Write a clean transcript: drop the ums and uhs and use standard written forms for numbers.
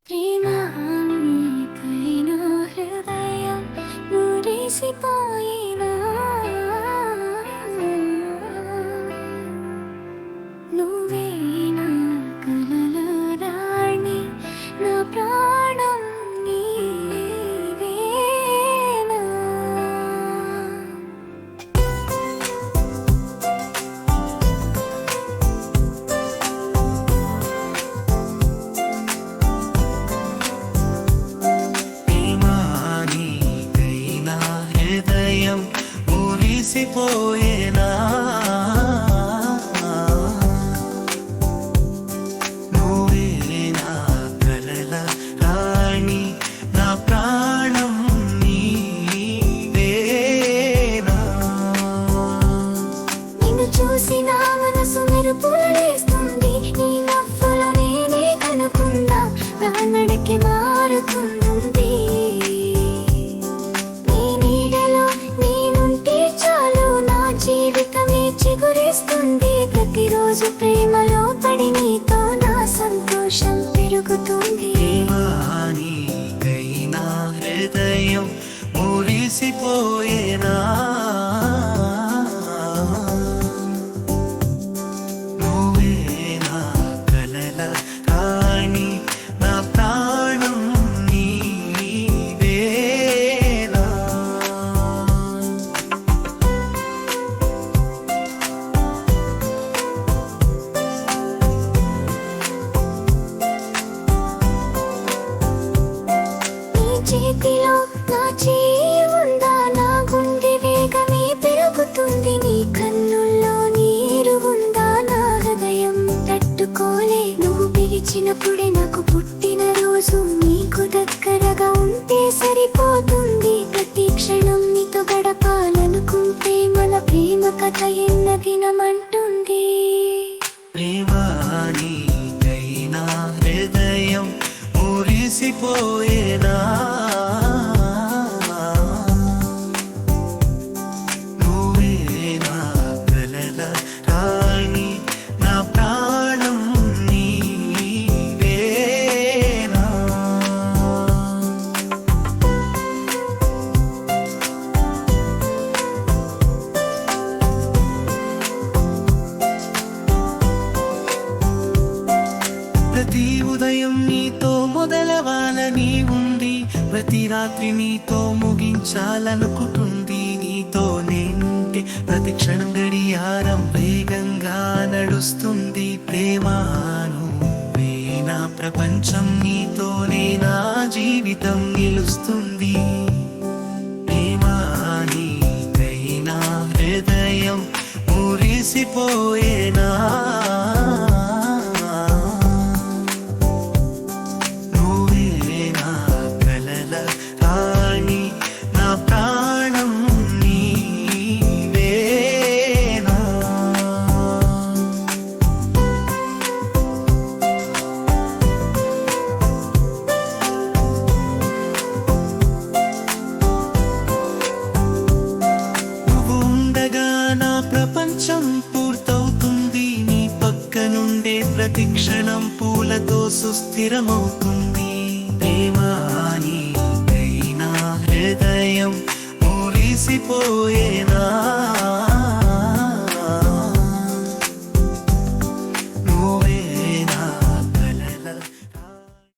ప్రేమ నీకైన హృదయం మురిసిపోయినా నువ్వే నా కలల రాణి, నా ప్రాణం నీవేనా. హృదయం మురిసిపోయేనా నువ్వే నా కలల రాణి, నా ప్రాణం నీవేనా. నిన్ను చూసి నా మనసు మెరుపులేస్తుంది, నీ నవ్వులో నేనే కనుకున్నా నా నడకే మారుతుంది. నీ నీడలో నేనుంటే చాలు, నా జీవితమే చిగురిస్తుంది. ప్రతిరోజు ప్రేమలో పడి నీతో నా సంతోషం పెరుగుతుంది. నీకైనా హృదయం మురిసిపోయేనా నువ్వే నా కలల రాణి, నా ప్రాణం నీవేనా. నీ చేతిలో నా చేయి ఉందా, నా గుండె వేగమే పెరుగుతుంది. నీ కన్నుల్లో నీరు ఉందా, నా హృదయం తట్టుకోలే. నువ్వు పిలిచినప్పుడే నాకు పుట్టిన రోజు, నీకు దగ్గరగా ఉంటే సరిపోతుంది. ప్రతి క్షణం నీతో గడపాలనుకుంటే మన ప్రేమ కథ ఎన్న దినమంటుంది. ప్రేమ నీకైనా హృదయం మురిసిపోయేనా నువ్వే నా కలల రాణి, నా ప్రాణం నీవేనా. ప్రతి ఉదయం నీతో మొదలవాలని ఉంది, ప్రతి రాత్రి నీతో ముగించాలనుకుంటుంది. నీతో నేనుంటే ప్రతి క్షణం గడియారం వేగంగా నడుస్తుంది. ప్రేమాను నా ప్రపంచం, నీతోనే నా జీవితం నిలుస్తుంది. ప్రేమా నీకైనా హృదయం మురిసిపోయేనా నువ్వే నా కలల రాణి, నా ప్రాణం నీవేనా. నువ్వు ఉండగా నా ప్రపంచం పూర్తవుతుంది. నీ పక్క నుండే ప్రతి క్షణం పూలతో సుస్థిరమవుతుంది. ప్రేమా నీకైనా హృదయం మురిసిపోయేనా